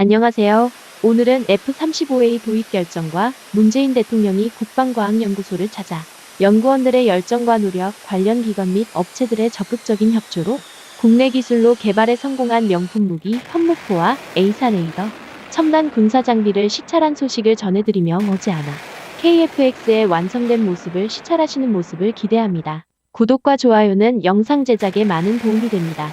안녕하세요. 오늘은 F-35A 도입 결정과 문재인 대통령이 국방과학연구소를 찾아 연구원들의 열정과 노력, 관련 기관 및 업체들의 적극적인 협조로 국내 기술로 개발에 성공한 명품 무기 현무포와 A사 레이더, 첨단 군사 장비를 시찰한 소식을 전해드리며 머지않아 KF-X의 완성된 모습을 시찰하시는 모습을 기대합니다. 구독과 좋아요는 영상 제작에 많은 도움이 됩니다.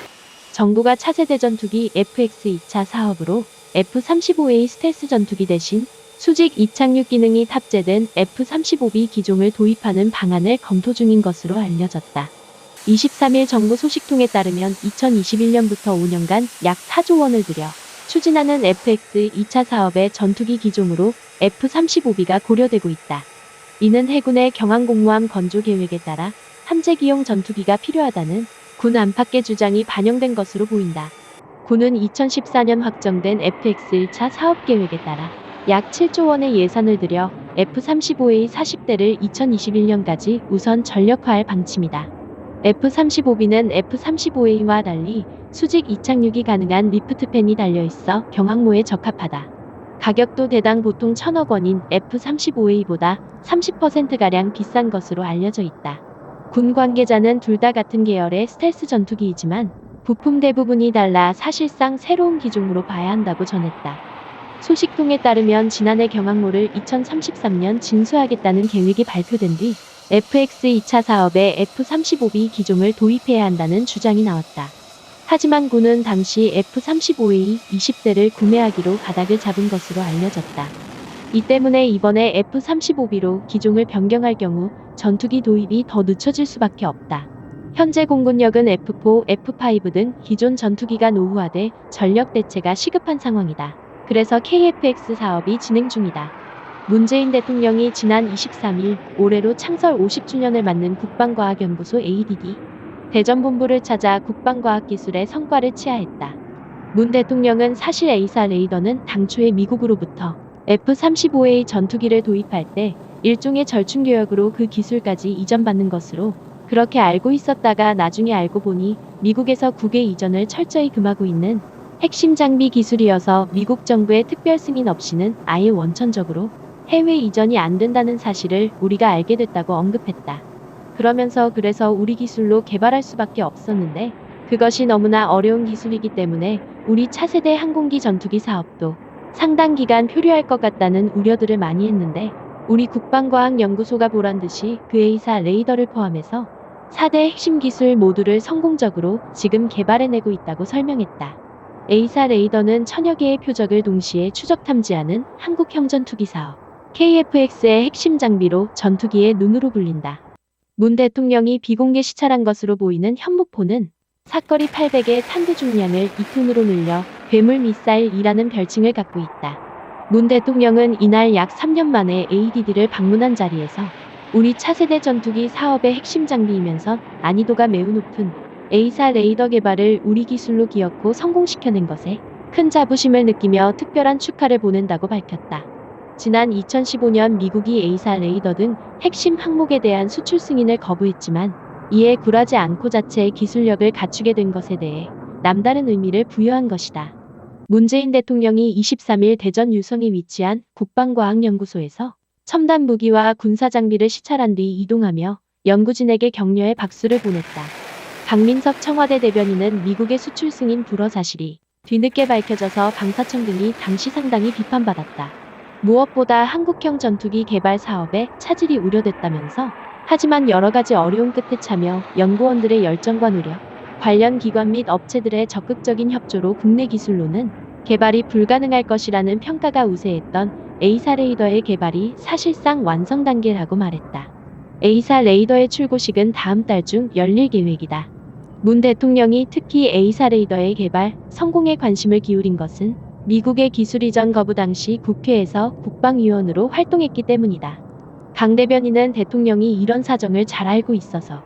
정부가 차세대 전투기 FX 2차 사업으로 F-35A 스텔스 전투기 대신 수직 이착륙 기능이 탑재된 F-35B 기종을 도입하는 방안을 검토 중인 것으로 알려졌다. 23일 정부 소식통에 따르면 2021년부터 5년간 약 4조 원을 들여 추진하는 FX 2차 사업의 전투기 기종으로 F-35B가 고려되고 있다. 이는 해군의 경항공모함 건조 계획에 따라 함재기용 전투기가 필요하다는 군 안팎의 주장이 반영된 것으로 보인다. 군은 2014년 확정된 FX 1차 사업 계획에 따라 약 7조 원의 예산을 들여 F-35A 40대를 2021년까지 우선 전력화할 방침이다. F-35B는 F-35A와 달리 수직 이착륙이 가능한 리프트팬이 달려있어 경항모에 적합하다. 가격도 대당 보통 1,000억 원인 F-35A보다 30%가량 비싼 것으로 알려져 있다. 군 관계자는 둘 다 같은 계열의 스텔스 전투기이지만 부품 대부분이 달라 사실상 새로운 기종으로 봐야 한다고 전했다. 소식통에 따르면 지난해 경항모를 2033년 진수하겠다는 계획이 발표된 뒤 FX 2차 사업에 F-35B 기종을 도입해야 한다는 주장이 나왔다. 하지만 군은 당시 F-35A 20대를 구매하기로 가닥을 잡은 것으로 알려졌다. 이 때문에 이번에 F-35B로 기종을 변경할 경우 전투기 도입이 더 늦춰질 수밖에 없다. 현재 공군력은 F4, F5 등 기존 전투기가 노후화돼 전력 대체가 시급한 상황이다. 그래서 KF-X 사업이 진행 중이다. 문재인 대통령이 지난 23일 올해로 창설 50주년을 맞는 국방과학연구소 ADD 대전본부를 찾아 국방과학기술의 성과를 치하했다. 문 대통령은 사실 A사 레이더는 당초에 미국으로부터 F-35A 전투기를 도입할 때 일종의 절충교역으로 그 기술까지 이전받는 것으로 그렇게 알고 있었다가 나중에 알고 보니 미국에서 국외 이전을 철저히 금하고 있는 핵심 장비 기술이어서 미국 정부의 특별 승인 없이는 아예 원천적으로 해외 이전이 안 된다는 사실을 우리가 알게 됐다고 언급했다. 그러면서 그래서 우리 기술로 개발할 수밖에 없었는데 그것이 너무나 어려운 기술이기 때문에 우리 차세대 항공기 전투기 사업도 상당 기간 표류할 것 같다는 우려들을 많이 했는데 우리 국방과학연구소가 보란듯이 그 A사 레이더를 포함해서 4대 핵심 기술 모두를 성공적으로 지금 개발해내고 있다고 설명했다. A사 레이더는 천여 개의 표적을 동시에 추적 탐지하는 한국형 전투기 사업 KF-X의 핵심 장비로 전투기의 눈으로 불린다. 문 대통령이 비공개 시찰한 것으로 보이는 현무포는 사거리 800의 탄두 중량을 2톤으로 늘려 괴물 미사일이라는 별칭을 갖고 있다. 문 대통령은 이날 약 3년 만에 ADD를 방문한 자리에서 우리 차세대 전투기 사업의 핵심 장비이면서 난이도가 매우 높은 A사 레이더 개발을 우리 기술로 기어코 성공시켜낸 것에 큰 자부심을 느끼며 특별한 축하를 보낸다고 밝혔다. 지난 2015년 미국이 A사 레이더 등 핵심 항목에 대한 수출 승인을 거부했지만 이에 굴하지 않고 자체의 기술력을 갖추게 된 것에 대해 남다른 의미를 부여한 것이다. 문재인 대통령이 23일 대전 유성에 위치한 국방과학연구소에서 첨단 무기와 군사 장비를 시찰한 뒤 이동하며 연구진에게 격려의 박수를 보냈다. 박민석 청와대 대변인은 미국의 수출 승인 불허 사실이 뒤늦게 밝혀져서 방사청 등이 당시 상당히 비판받았다. 무엇보다 한국형 전투기 개발 사업에 차질이 우려됐다면서 하지만 여러 가지 어려움 끝에 차며 연구원들의 열정과 노력, 관련 기관 및 업체들의 적극적인 협조로 국내 기술로는 개발이 불가능할 것이라는 평가가 우세했던 A사 레이더의 개발이 사실상 완성 단계라고 말했다. A사 레이더의 출고식은 다음 달 중 열릴 계획이다. 문 대통령이 특히 A사 레이더의 개발, 성공에 관심을 기울인 것은 미국의 기술 이전 거부 당시 국회에서 국방위원으로 활동했기 때문이다. 강 대변인은 대통령이 이런 사정을 잘 알고 있어서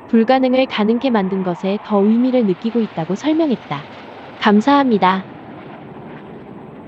불가능을 가능케 만든 것에 더 의미를 느끼고 있다고 설명했다. 감사합니다.